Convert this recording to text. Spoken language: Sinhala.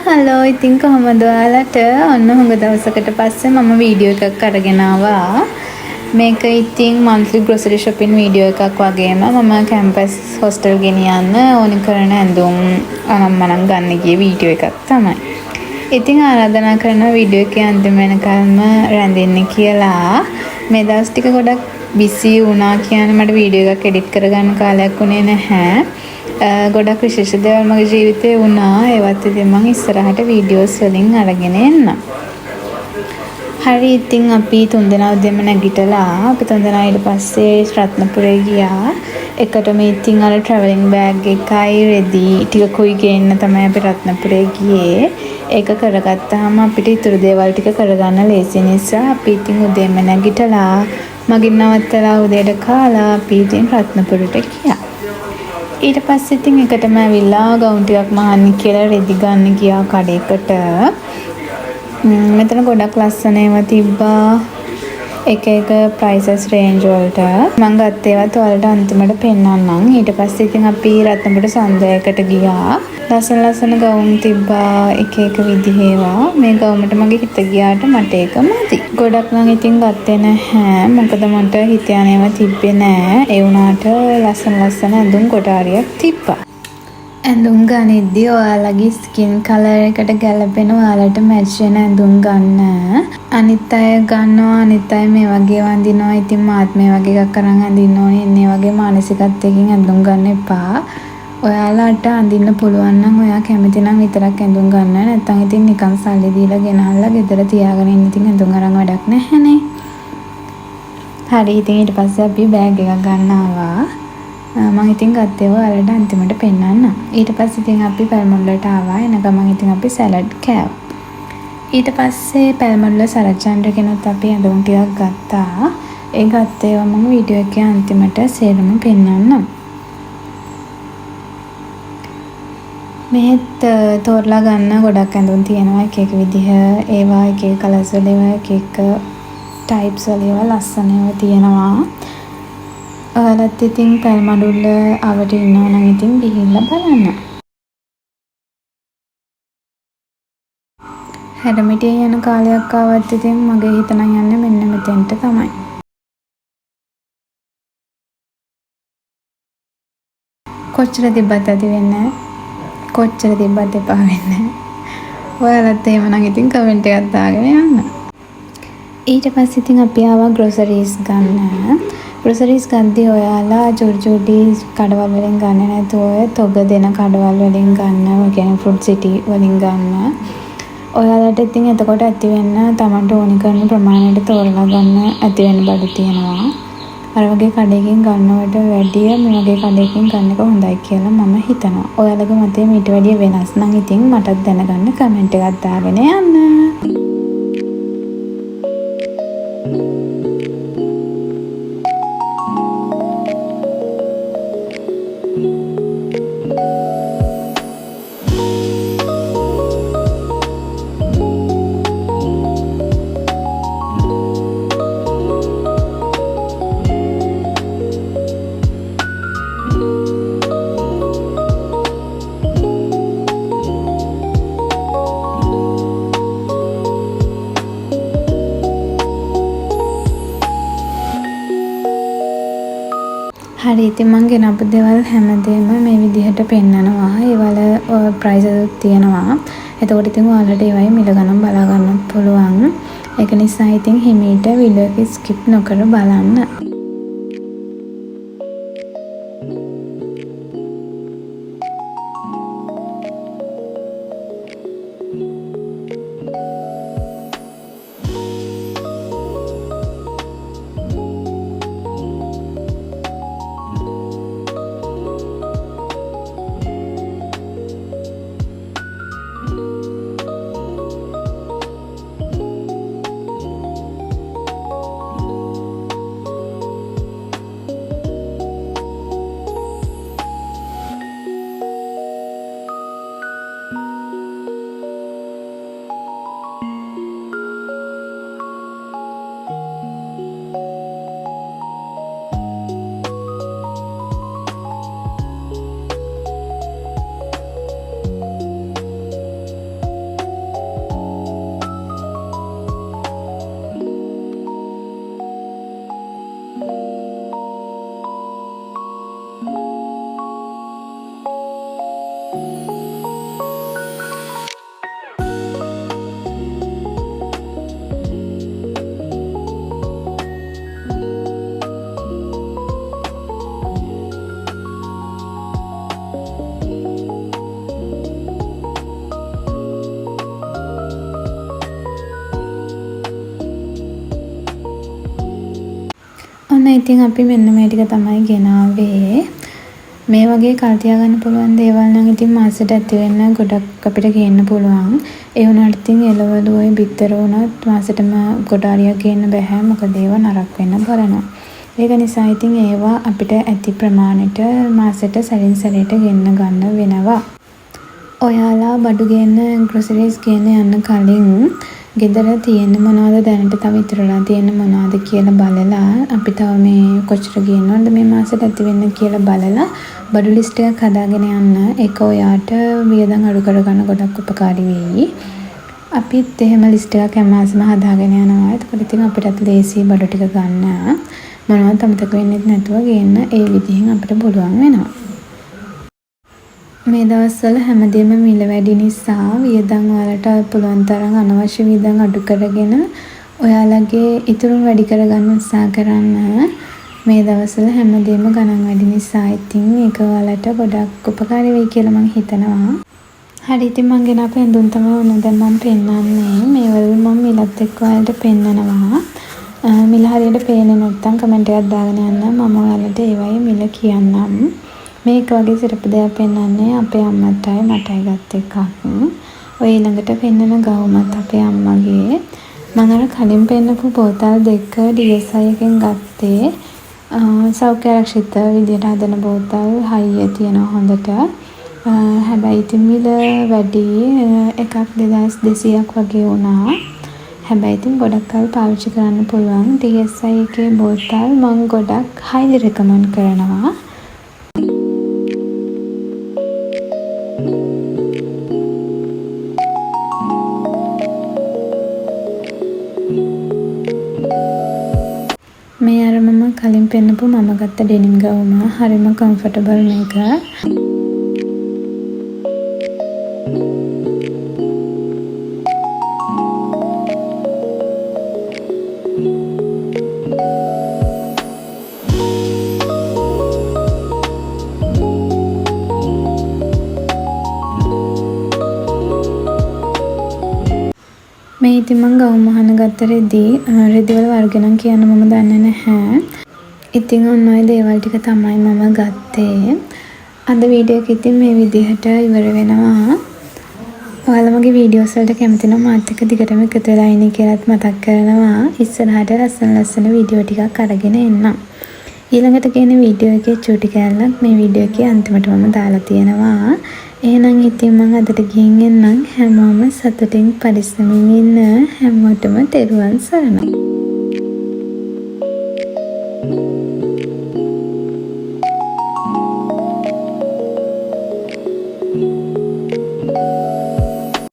හලෝ ඉතින් කොහොමද ඔයාලට ඔන්න හුඟ දවසකට පස්සේ මම වීඩියෝ එකක් අරගෙන ආවා. මේක ඉතින් monthly grocery shopping වීඩියෝ එකක් වගේම මම කැම්පස් හොස්ටල් ගෙනියන්න ඕනි කරන ඇඳුම් අනම්මනම් ගන්න ගිය වීඩියෝ එකක් තමයි. ඉතින් ආරාධනා කරන වීඩියෝ එකේ අන්තිම වෙනකල්ම රැඳෙන්න කියලා. මේ දවස් ටික ගොඩක් බිසි වුණා කියන්නේ මට වීඩියෝ එකක් එඩිට් කරගන්න කාලයක් උනේ නැහැ. ගොඩක් විශේෂ දේවල් මගේ ජීවිතේ වුණා. ඒවත් ඉතින් මම ඉස්සරහට වීඩියෝස් වලින් අරගෙන එන්නම්. හරි ඉතින් අපි තුන්දෙනා උදේම නැගිටලා අපි තුන්දෙනා ඊට පස්සේ රත්නපුරේ ගියා. එකටම ඉතින් අර ට්‍රැවලින් බෑග් එකයි රෙදි ටිකකුයි ගේන්න තමයි අපි රත්නපුරේ ගියේ. ඒක කරගත්තාම අපිට ඉතුරු දේවල් ටික කරගන්න ලේසි නිසා අපි ඉතින් උදේම නැගිටලා මගින් නවත්තලා උදේට කාලා අපි ඉතින් රත්නපුරට ගියා. ඊට පස්සේ ඉතින් එකටම ඇවිල්ලා ගවුම් ටිකක් මහන්න කියලා රෙදි ගන්න ගියා කඩේකට. මෙතන ගොඩක් ලස්සන ඒවා තිබ්බා. එක ප්‍රයිසස් රේන්ජ් වලට මම ගත්ත ඒවාත් ඔයාලට අන්තිමට පෙන්නන්නම්. ඊට පස්සේ ඉතින් අපි රත්නපුර සන්දයකට ගියා. ලස්සන ගවුම් තිබ්බා එක විදිහේ ඒවා. මේ ගවුමට මගේ හිත ගියාට මට ඒක මදි. ගොඩක් නම් ඉතින් ගත්තේ නැහැ. මොකද මට හිත යන ඒවා තිබ්බේ නැහැ. ඒ වුණාට ලස්සන ඇඳුම් කොටාරියක් තිබ්බා. ඇඳුම් ගනිද්දී ඔයාලගේ ස්කින් කලර් එකට ගැලපෙන ඔයාලට මැච් වෙන ඇඳුම් ගන්න. අනිත් අය ගන්නවා අනිත් අය මේ වගේ වඳිනවා. ඉතින් මාත් මේ වගේ එකක් අරන් අඳින්න ඕනේ. මේ වගේ මානසිකත්වයකින් ඇඳුම් ගන්න එපා. ඔයාලට අඳින්න පුළුවන් නම් ඔයා කැමති නම් විතරක් ඇඳුම් ගන්න. නැත්නම් ඉතින් නිකන් සල්ලි දීලා ගෙනහල්ලා ගෙදර තියාගෙන ඉන්න ඉතින් ඇඳුම් අරන් වැඩක් නැහැනේ. හරි ඉතින් ඊට පස්සේ අපි බෑග් එකක් ගන්න ආවා. මම ඉතින් ගත්තේ ඔයාලට අන්තිමට පෙන්නන්න. ඊට පස්සේ ඉතින් අපි පැල්මොල්ලට ආවා. එන ගමන් ඉතින් අපි සලාඩ් කෑවා. ඊට පස්සේ පැල්මොල්ල සරච්චන්ද්‍ර කෙනෙක් අපි ඇඳුම් ටිකක් ගත්තා. ඒ ගත්ත ඒවා මම වීඩියෝ එකේ අන්තිමට සේරම පෙන්නන්නම්. මෙහෙත් තෝරලා ගන්න ගොඩක් ඇඳුම් තියෙනවා එක විදිහ. ඒවා එක කලර්ස් වල ඒවා එක ටයිප්ස් වල ඒවා ලස්සන ඒවා තියෙනවා. ඔයාලත් ඉතින් පැල්මඩුල්ල අවට ඉන්නවා නම් ඉතින් ගිහිල්ලා බලන්න. හැඩමිටිය යන කාලයක් ආවත් ඉතින් මගේ හිත නම් යන්නේ මෙන්න මෙතෙන්ට තමයි. කොච්චර තිබ්බත් ඇති වෙන්නේ කොච්චර තිබ්බත් එපා වෙන්නේ. ඔයාලත් එහෙම නම් ඉතින් කමෙන්ට් එකක් දාගෙන යන්න. ඊට පස්සේ ඉතින් අපි ආවා ග්‍රොසරිස් ගන්න. ග්‍රොසරිස් ගද්දී ඔයාලා ජොඩි කඩවල් වලින් ගන්න නැතුව තොග දෙන කඩවල් වලින් ගන්න. ඒ කියන්නේ ෆෘට් සිටි වලින් ගන්න. ඔයාලට ඉතින් එතකොට ඇති වෙන්න තමන්ට ඕනි කරන ප්‍රමාණයට තෝරලා ගන්න ඇති වෙන බඩු තියෙනවා. අර වගේ කඩේකින් ගන්නවට වැඩිය මේ වගේ කඩේකින් ගන්න එක හොඳයි කියලා මම හිතනවා. ඔයාලගේ මතය මීට වැඩිය වෙනස් නම් ඉතින් මටත් දැනගන්න කමෙන්ට් එකක් දාගෙන යන්න. හරි ඉතින් මම ගෙනපු දේවල් හැමදේම මේ විදිහට පෙන්නනවා. ඒවල ප්‍රයිසස් තියෙනවා. එතකොට ඉතින් ඔයාලට ඒවයි මිල ගණන් බලා ගන්න පුළුවන්. ඒක නිසා ඉතින් හිමීට වීඩියෝ එක ස්කිප් නොකර බලන්න. ඉතින් අපි මෙන්න මේ ටික තමයි ගෙනාවේ. මේ වගේ කල් තියාගන්න පුළුවන් දේවල් නම් ඉතින් මාසෙට ඇති වෙන්න ගොඩක් අපිට ගේන්න පුළුවන්. ඒ වුණාට ඉතින් එළවලු ඔය බිත්තර උනත් මාසෙටම ගොඩ හරියක් ගේන්න බෑ. මොකද ඒවා නරක වෙන්න බලනවා. ඒක නිසා ඉතින් ඒවා අපිට ඇති ප්‍රමාණයට මාසෙට සැරින් සැරේට ගෙන්න ගන්න වෙනවා. ඔයාලා බඩු ගේන්න ග්‍රොසරිස් ගේන්න යන්න කලින් ගෙදර තියෙන මොනවද දැනට තව ඉතුරුලා තියෙන මොනවද කියලා බලලා අපි තව මේ කොච්චර ගේනවද මේ මාසෙට ඇති වෙන්න කියලා බලලා බඩු ලිස්ට් එකක් හදාගෙන යන්න. ඒක ඔයාට වියදම් අඩු කරගන්න ගොඩක් උපකාරී වෙයි. අපිත් එහෙම ලිස්ට් එකක් හැම මාසෙම හදාගෙන යනවා. එතකොට ඉතින් අපිටත් ලේසි බඩු ටික ගන්න. මොනවද අමතක වෙන්නේ නැතුව ගේන්න ඒ විදිහෙන් අපිට පුළුවන් වෙනවා. මේ දවස්වල හැමදේම මිල වැඩි නිසා වියදම් වලට පුළුවන් තරම් අනවශ්‍ය වියදම් අඩු කරගෙන ඔයාලගේ ඉතුරු වැඩි කරගන්න උත්සාහ කරන්න. මේ දවස්වල හැමදේම ගණන් වැඩි නිසා ඉතින් ඒක ඔයාලට ගොඩක් උපකාරී වෙයි කියලා මම හිතනවා. හරි ඉතින් මම ගෙන අපේ ඇඳුම් තමයි ඕන දැන් මම පෙන්නන්නේ. මේවල මම මිලත් එක්ක ඔයාලට පෙන්නනවා. මිල හරියට පේන්නේ නැත්නම් කමෙන්ට් එකක් දාගෙන යන්න. මම ඔයාලට ඒවයි මිල කියන්නම්. මේක වගේ සිරප් දෙයක් පෙන්නන්නේ අපේ අම්මටයි මටයි ගත්ත එකක්. ඔය ඊළඟට පෙන්නන ගවුමත් අපේ අම්මගේ. මම අර කලින් පෙන්නපු බෝතල් දෙක DSI එකෙන් ගත්තේ. සෞඛ්‍ය ආරක්ෂිත විදියට හදන බෝතල් හයිය තියෙනවා හොඳට. හැබැයි ඉතින් මිල වැඩි එකක් 2200ක් වගේ වුණා. හැබැයි ඉතින් ගොඩක් කල් පාවිච්චි කරන්න පුළුවන්. DSI එකේ බෝතල් මම ගොඩක් highly recommend කරනවා. මේ අර මම කලින් පෙන්නපු මම ගත්ත ඩෙනිම් ගවුම හරිම කම්ෆර්ටබල් මේක. මේ ඉතින් මම ගවුම අහන ගත්ත රෙදිවල වර්ග නම් කියන්න මම දන්නේ නැහැ. ඉතින් ඔන්න ඔය දේවල් ටික තමයි මම ගත්තේ. අද වීඩියෝ එක ඉතින් මේ විදිහට ඉවර වෙනවා. ඔයාලා මගේ වීඩියෝස් වලට කැමති නම් මාත් එක්ක දිගටම එකතු වෙලා ඉන්න කියලාත් මතක් කරනවා. ඉස්සරහට ලස්සන වීඩියෝ ටිකක් අරගෙන එන්නම්. ඊළඟට කියන වීඩියෝ එකේ චූටි කැලලක් මේ වීඩියෝ එකේ අන්තිමටම දාලා තියෙනවා. එහෙනම් ඉතින් මම අදට ගිහින් එන්නම්. හැමෝම සතුටින් පරිස්සමින් ඉන්න. හැමෝටම තෙරුවන් සරණයි.